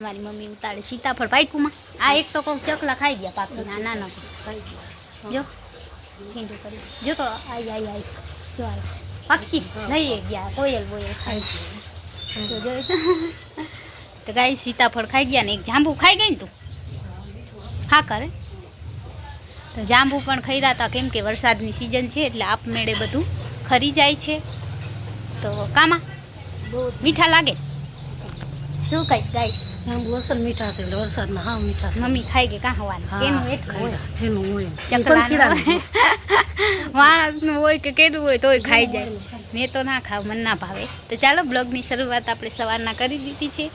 મારી મમ્મી ઉતારે સીતાફળ પાક્યુંમાં આ એક તો કોઈ ચકલા ખાઈ ગયા પાકી નાના ખાઈ ગયા જો ઠીંડું કરી જો તો આઈ જો આ પાકી લઈ ગયા કોયલ બોયલ ખાઈ ગયા તો જો તો ગાય સીતાફળ ખાઈ ગયા ને એક જાંબુ ખાઈ ગઈ ને તું હા કરે તો જાંબુ પણ ખાઈ રહ્યા હતા કેમ કે વરસાદની સિઝન છે એટલે આપમેળે બધું ખરી જાય છે તો કામાં મીઠા લાગે શું કહીશ ગાઈશ જાંબુ અસલ મીઠા છે એટલે વરસાદના હા મીઠા મમ્મી ખાઈ ગઈ કાં હવાનું એનું એટલું હોય એનું હોય ચકલાનું માણસનું હોય કે કેનું હોય તોય ખાઈ જાય મેં તો ના ખાવ મને ના ભાવે તો ચાલો બ્લોગની શરૂઆત આપણે સવારના કરી દીધી છે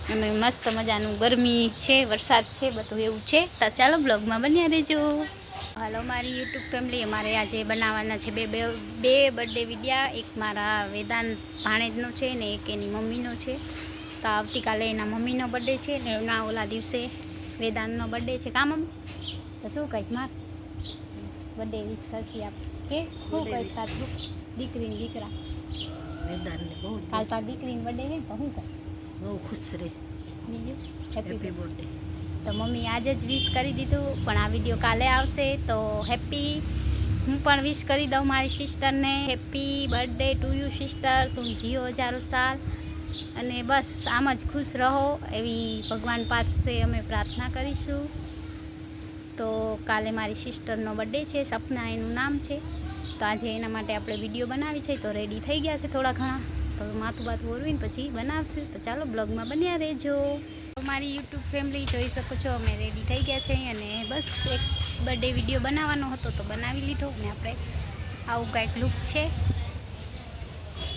અને મસ્ત મજાનું ગરમી છે વરસાદ છે બધું એવું છે તો ચાલો બ્લોગમાં બન્યા રહેજો હાલો મારી યુટ્યુબ ફેમિલી અમારે આજે બનાવવાના છે બે બર્થડે વિડિયા એક મારા વેદાંત ભાણેજનો છે ને એક એની મમ્મીનો છે તો આવતીકાલે એના મમ્મીનો બર્થડે છે ને એના ઓલા દિવસે વેદાંતનો બર્થડે છે કામ મમ્મી તો શું કહીશ માર બર્થડે વિશ કરશી આપ કે શું કહીશ તારું દીકરીને દીકરા વેદાંતને બહુ કાલ તાર દીકરીને બર્થડે છે તો શું કહીશ બહુ ખુશ રહે બીજું હેપી બર્થડે તો મમ્મી આજે જ વિશ કરી દીધું પણ આ વિડીયો કાલે આવશે તો હેપી હું પણ વિશ કરી દઉં મારી સિસ્ટરને happy birthday to you sister તું જીઓ હજારો સાલ અને બસ આમ જ ખુશ રહો એવી ભગવાન પાસે અમે પ્રાર્થના કરીશું તો કાલે મારી સિસ્ટરનો બર્થડે છે સપના એનું નામ છે તો આજે એના માટે આપણે વિડીયો બનાવી છે તો રેડી થઈ ગયા છે થોડા ઘણા તો માથું બાથું ઓરવીને પછી બનાવશું તો ચાલો બ્લોગમાં બન્યા રહેજો મારી યુટ્યુબ ફેમિલી જોઈ શકો છો અમે રેડી થઈ ગયા છે અને બસ એક બર્થડે વિડીયો બનાવવાનો હતો તો બનાવી લીધો અને આપણે આવું કાંઈક લુક છે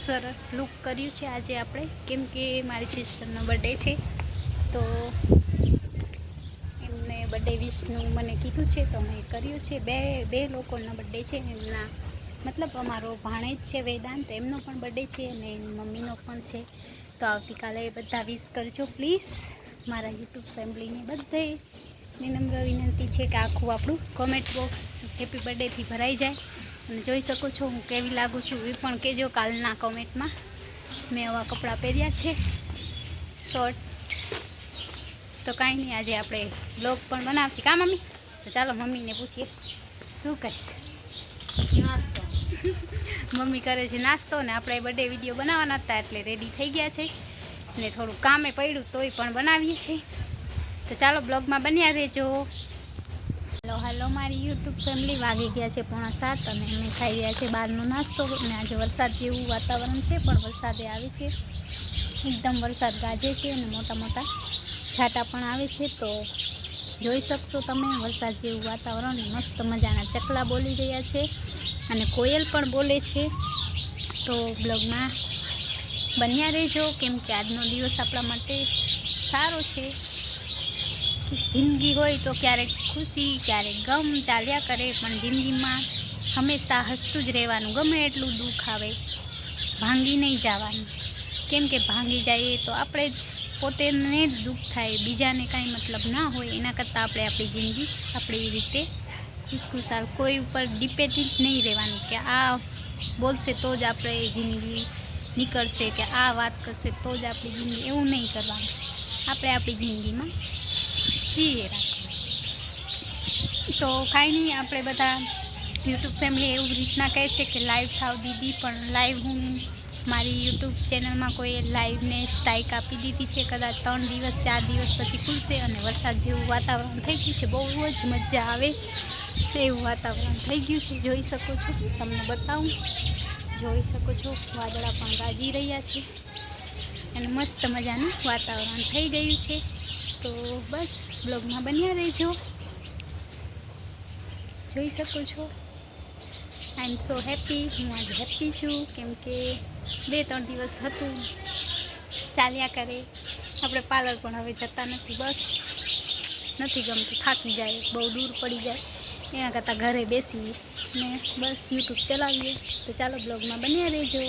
સરસ લુક કર્યું છે આજે આપણે કેમ કે મારી સિસ્ટરનો બર્થડે છે તો એમને બર્થડે વિશનું મને કીધું છે તો મેં કર્યું છે બે લોકોનો બર્થડે છે એમના મતલબ અમારો ભાણેજ છે વેદાંત એમનો પણ બર્થડે છે અને એની મમ્મીનો પણ છે તો આવતીકાલે બધા વિશ કરજો પ્લીઝ મારા યુટ્યુબ ફેમિલીને બધે વિનમ્ર વિનંતી છે કે આખું આપણું કોમેન્ટ બોક્સ હેપી બર્થડેથી ભરાઈ જાય અને જોઈ શકો છો હું કેવી લાગુ છું એ પણ કહેજો કાલના કોમેન્ટમાં મેં આવા કપડાં પહેર્યા છે શોર્ટ તો કાંઈ નહીં આજે આપણે બ્લોગ પણ બનાવશું કા મમ્મી તો ચાલો મમ્મીને પૂછીએ શું કહીશ નાસ્તો મમ્મી કરે છે નાસ્તો ને આપણે બર્થડે વિડીયો બનાવવાના હતા એટલે રેડી થઈ ગયા છે ને થોડું કામે પડ્યું તોય પણ બનાવીએ છીએ તો ચાલો બ્લોગમાં બન્યા રહેજો હાલો મારી યુટ્યુબ ફેમિલી વાગી ગયા છે 6:45 અને અમે ખાઈ રહ્યા છે બહારનો નાસ્તો અને આજે વરસાદ જેવું વાતાવરણ છે પણ વરસાદે આવે છે એકદમ વરસાદ ગાજે છે અને મોટા મોટા છાંટા પણ આવે છે તો જોઈ શકશો તમે વરસાદ જેવું વાતાવરણ મસ્ત મજાના ચકલા બોલી રહ્યા છે અને કોયલ પણ બોલે છે તો બ્લોગમાં બન્યા રહેજો કેમ કે આજનો દિવસ આપણા માટે સારો છે જિંદગી હોય તો ક્યારેક ખુશી ક્યારેક ગમ ચાલ્યા કરે પણ જિંદગીમાં હંમેશા હસતું જ રહેવાનું ગમે એટલું દુઃખ આવે ભાંગી નહીં જવાનું કેમ કે ભાંગી જઈએ તો આપણે જ પોતેને જ દુઃખ થાય બીજાને કાંઈ મતલબ ના હોય એના કરતાં આપણે આપણી જિંદગી આપણી રીતે ખુશખુશાલ કોઈ ઉપર ડિપેન્ડન્ટ નહીં રહેવાનું કે આ બોલશે તો જ આપણે જિંદગી નીકળશે કે આ વાત કરશે તો જ આપણી જિંદગી એવું નહીં કરવાનું આપણે આપણી જિંદગીમાં જીએ રાખવું તો કાંઈ નહીં આપણે બધા યુટ્યુબ ફેમિલી એવું રીતના કહે છે કે લાઈવ થાવ દીદી પણ લાઈવ હું મારી યુટ્યુબ ચેનલમાં કોઈ લાઈવને સ્ટ્રાઇક આપી દીધી છે કદાચ 3 દિવસ 4 દિવસ પછી ખુલશે અને વરસાદ જેવું વાતાવરણ થઈ ગયું છે બહુ જ મજા આવે એવું વાતાવરણ થઈ ગયું છે જોઈ શકો છો તમને બતાવું જોઈ શકો છો વાદળા પણ ગાજી રહ્યા છે અને મસ્ત મજાનું વાતાવરણ થઈ ગયું છે તો બસ બ્લોગમાં બન્યા રહેજો જોઈ શકો છો આઈ એમ સો હેપી હું આજે હેપી છું કેમ કે 2-3 દિવસ હતું ચાલ્યા કરે આપણે પાર્લર પણ હવે જતા નથી બસ નથી ગમતું થાકી જાય બહુ દૂર પડી જાય એના કરતાં ઘરે બેસીએ ને બસ યુટ્યુબ ચલાવીએ તો ચાલો બ્લોગમાં બન્યા રહેજો